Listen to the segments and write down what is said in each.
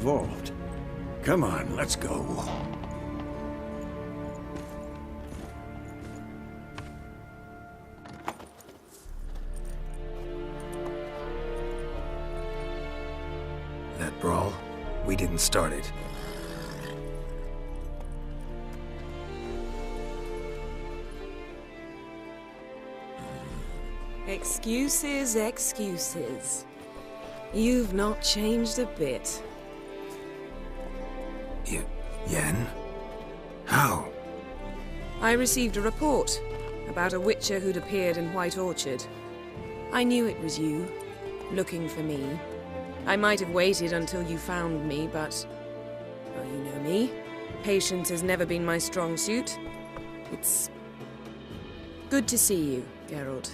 involved. Come on, let's go. That brawl, we didn't start it. Excuses, excuses. You've not changed a bit. Yen? How? I received a report about a witcher who'd appeared in White Orchard. I knew it was you, looking for me. I might have waited until you found me, but... well, you know me. Patience has never been my strong suit. It's... good to see you, Geralt.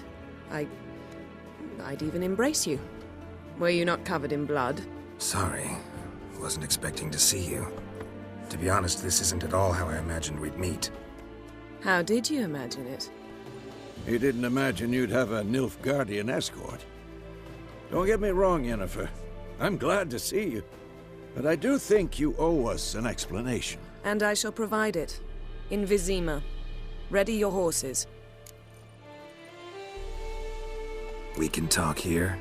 I'd even embrace you. Were you not covered in blood? Sorry. Wasn't expecting to see you. To be honest, this isn't at all how I imagined we'd meet. How did you imagine it? He didn't imagine you'd have a Nilfgaardian escort. Don't get me wrong, Yennefer. I'm glad to see you. But I do think you owe us an explanation. And I shall provide it. In Vizima. Ready your horses. We can talk here.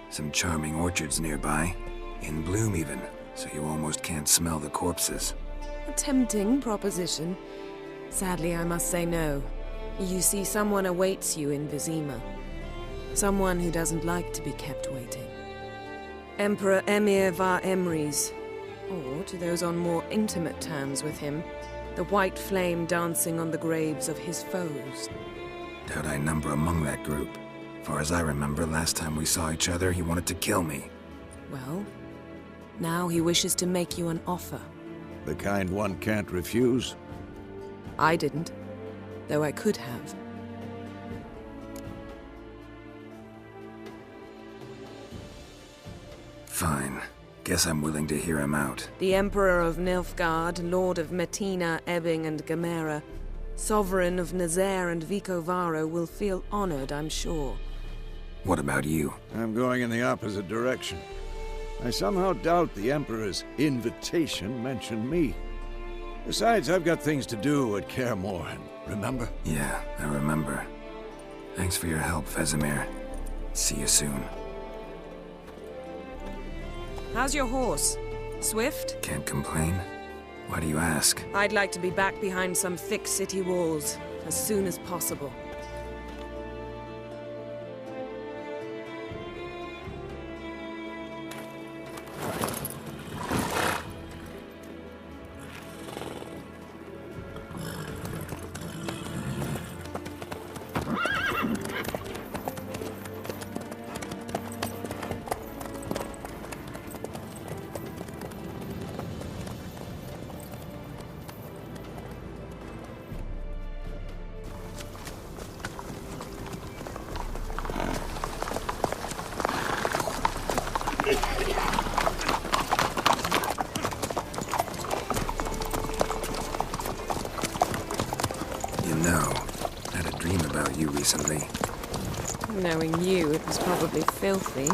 Some charming orchards nearby. In bloom even, so you almost can't smell the corpses. A tempting proposition. Sadly, I must say no. You see, someone awaits you in Vizima. Someone who doesn't like to be kept waiting. Emperor Emir var Emrys. Or, to those on more intimate terms with him, the white flame dancing on the graves of his foes. Doubt I number among that group. Far as I remember, last time we saw each other, he wanted to kill me. Well, now he wishes to make you an offer. The kind one can't refuse. I didn't, though I could have. Fine. Guess I'm willing to hear him out. The Emperor of Nilfgaard, Lord of Metina, Ebbing, and Gamera, Sovereign of Nazaire and Vicovaro will feel honored, I'm sure. What about you? I'm going in the opposite direction. I somehow doubt the Emperor's invitation mentioned me. Besides, I've got things to do at Kaer Morhen, remember? Yeah, I remember. Thanks for your help, Vesemir. See you soon. How's your horse? Swift? Can't complain. Why do you ask? I'd like to be back behind some thick city walls, as soon as possible. You know, I had a dream about you recently. Knowing you, it was probably filthy.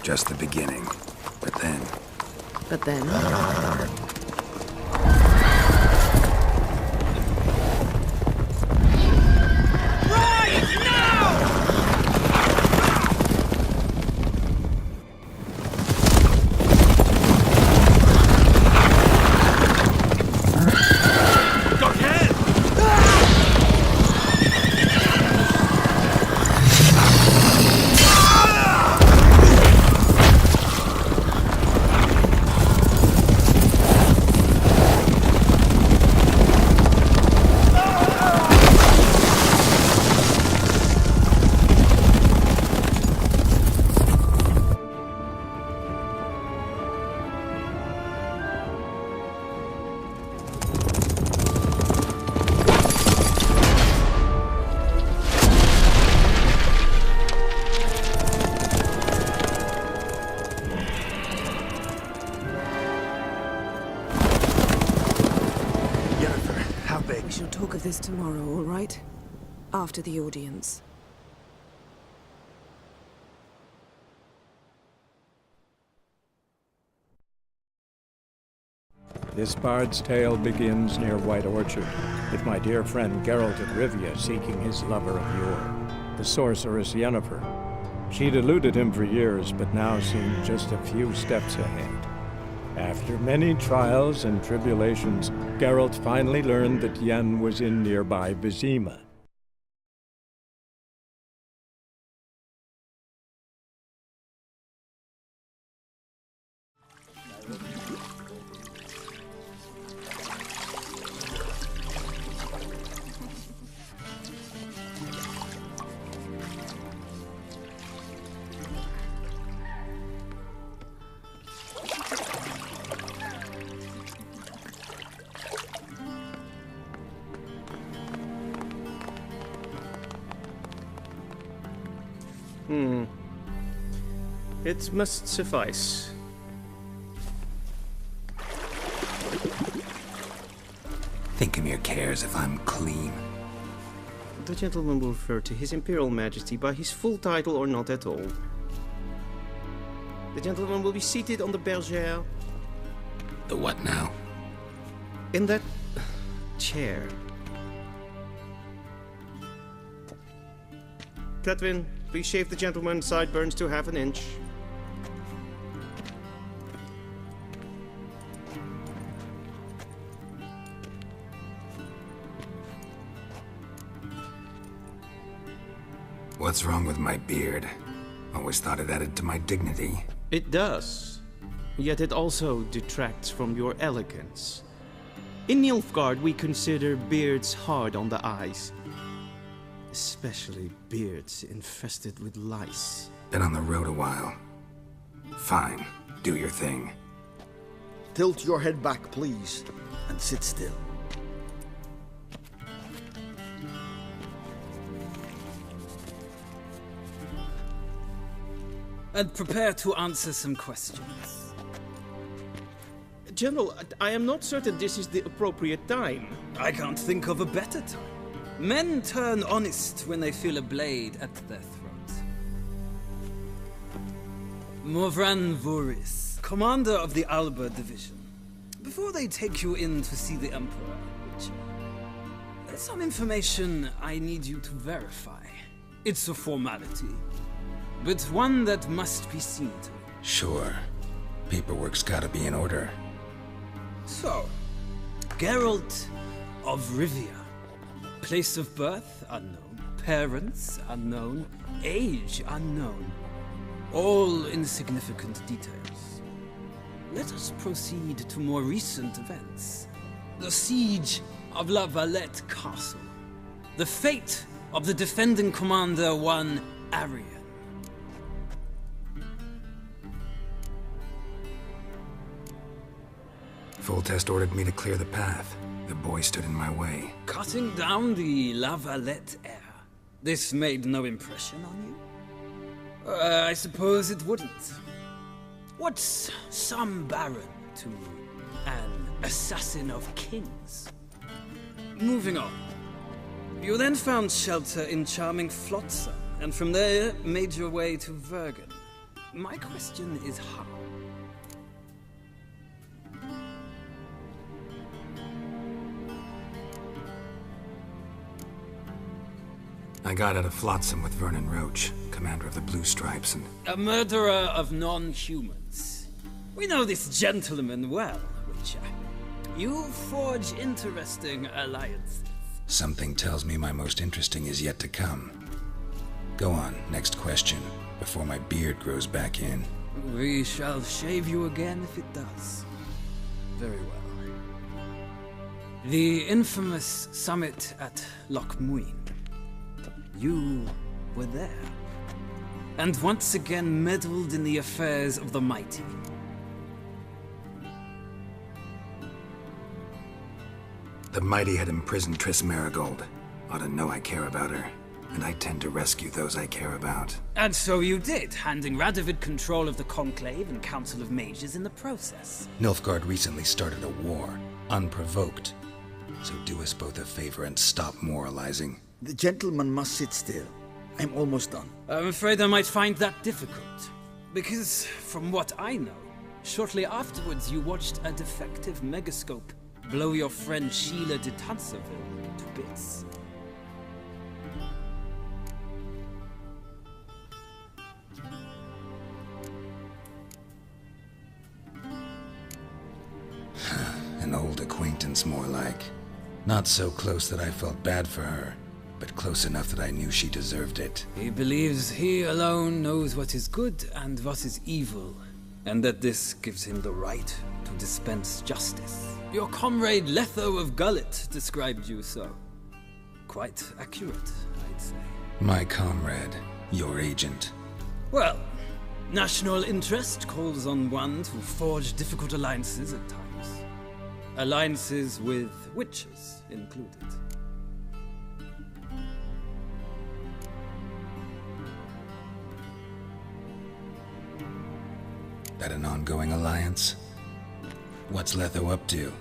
Just the beginning. But then... But then... We shall talk of this tomorrow, all right? After the audience. This bard's tale begins near White Orchard, with my dear friend Geralt of Rivia seeking his lover of yore, the sorceress Yennefer. She'd eluded him for years, but now seemed just a few steps ahead. After many trials and tribulations, Geralt finally learned that Yen was in nearby Vizima. It must suffice. Thinkamir cares if I'm clean. The gentleman will refer to His Imperial Majesty by his full title or not at all. The gentleman will be seated on the bergère. The what now? In that chair. Cletwin, please shave the gentleman's sideburns to half an inch. What's wrong with my beard? Always thought it added to my dignity. It does. Yet it also detracts from your elegance. In Nilfgaard, we consider beards hard on the eyes. Especially beards infested with lice. Been on the road a while. Fine, do your thing. Tilt your head back, please, and sit still. And prepare to answer some questions. General, I am not certain this is the appropriate time. I can't think of a better time. Men turn honest when they feel a blade at their throat. Morvran Voris, commander of the Alba Division. Before they take you in to see the Emperor, there's some information I need you to verify. It's a formality, but one that must be seen to. Sure. Paperwork's gotta be in order. So, Geralt of Rivia. Place of birth, unknown. Parents, unknown. Age, unknown. All insignificant details. Let us proceed to more recent events. The siege of La Valette Castle. The fate of the defending commander, one Arian. Foltest ordered me to clear the path. The boy stood in my way. Cutting down the La Valette heir. This made no impression on you? I suppose it wouldn't. What's some baron to an assassin of kings? Moving on. You then found shelter in charming Flotsam, and from there made your way to Vergen. My question is how? I got out of Flotsam with Vernon Roach, commander of the Blue Stripes, and... A murderer of non-humans. We know this gentleman well, Witcher. You forge interesting alliances. Something tells me my most interesting is yet to come. Go on, next question, before my beard grows back in. We shall shave you again if it does. Very well. The infamous summit at Loch Muin. You were there. And once again meddled in the affairs of the mighty. The mighty had imprisoned Triss Marigold. Ought to know I care about her. And I tend to rescue those I care about. And so you did, handing Radovid control of the Conclave and Council of Mages in the process. Nilfgaard recently started a war, unprovoked. So do us both a favor and stop moralizing. The gentleman must sit still. I'm almost done. I'm afraid I might find that difficult. Because, from what I know, Shortly afterwards, you watched a defective megascope blow your friend Sheila de Tanserville to bits. An old acquaintance, more like. Not so close that I felt bad for her, but close enough that I knew she deserved it. He believes he alone knows what is good and what is evil, and that this gives him the right to dispense justice. Your comrade Letho of Gullet described you so. Quite accurate, I'd say. My comrade, your agent. Well, national interest calls on one to forge difficult alliances at times. Alliances with witches included. That an ongoing alliance? What's Letho up to?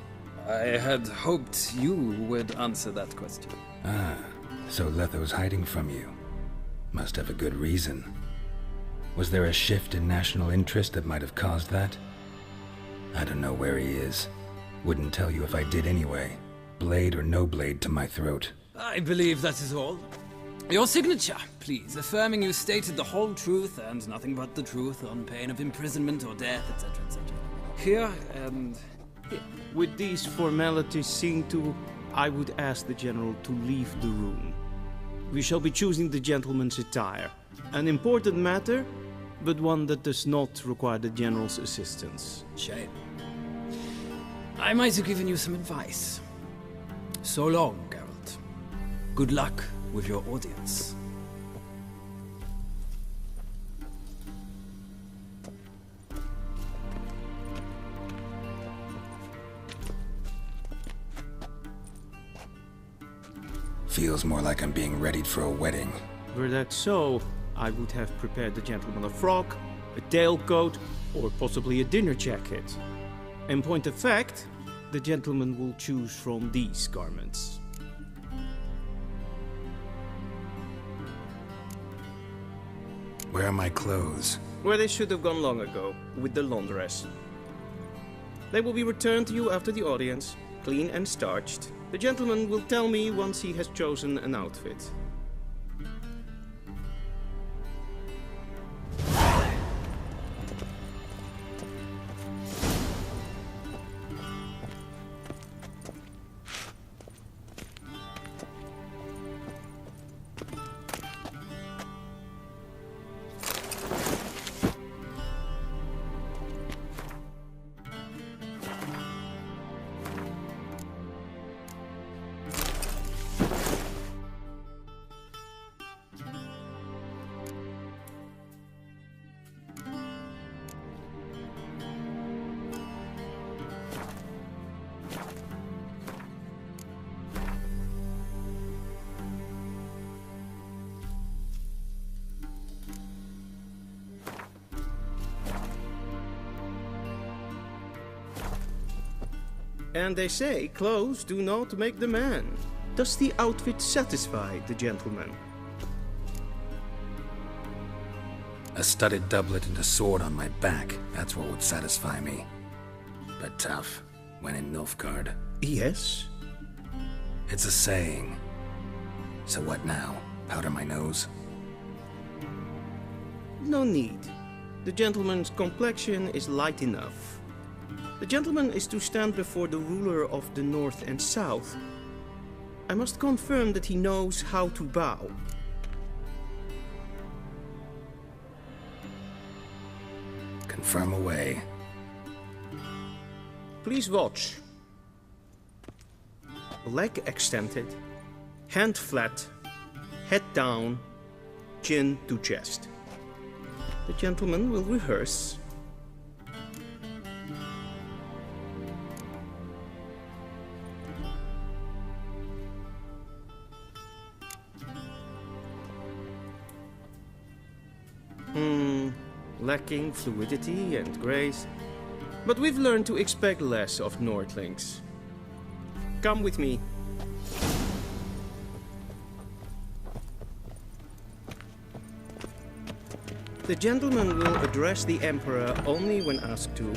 I had hoped you would answer that question. Ah, so Letho's hiding from you. Must have a good reason. Was there a shift in national interest that might have caused that? I don't know where he is. Wouldn't tell you if I did anyway. Blade or no blade to my throat. I believe that is all. Your signature, please, affirming you stated the whole truth and nothing but the truth on pain of imprisonment or death, etc., etc. Here and here. With these formalities seen to, I would ask the General to leave the room. We shall be choosing the gentleman's attire. An important matter, but one that does not require the General's assistance. Shame. I might have given you some advice. So long, Geralt. Good luck with your audience. Feels more like I'm being readied for a wedding. Were that so, I would have prepared the gentleman a frock, a tailcoat, or possibly a dinner jacket. In point of fact, the gentleman will choose from these garments. Where are my clothes? Where they should have gone long ago, with the laundress. They will be returned to you after the audience, clean and starched. The gentleman will tell me once he has chosen an outfit. And they say clothes do not make the man. Does the outfit satisfy the gentleman? A studded doublet and a sword on my back, that's what would satisfy me. But tough, when in Nilfgaard. Yes. It's a saying. So what now? Powder my nose? No need. The gentleman's complexion is light enough. The gentleman is to stand before the ruler of the North and South. I must confirm that he knows how to bow. Confirm away. Please watch. Leg extended, hand flat, head down, chin to chest. The gentleman will rehearse. Lacking fluidity and grace. But we've learned to expect less of Nordlings. Come with me. The gentleman will address the Emperor only when asked to.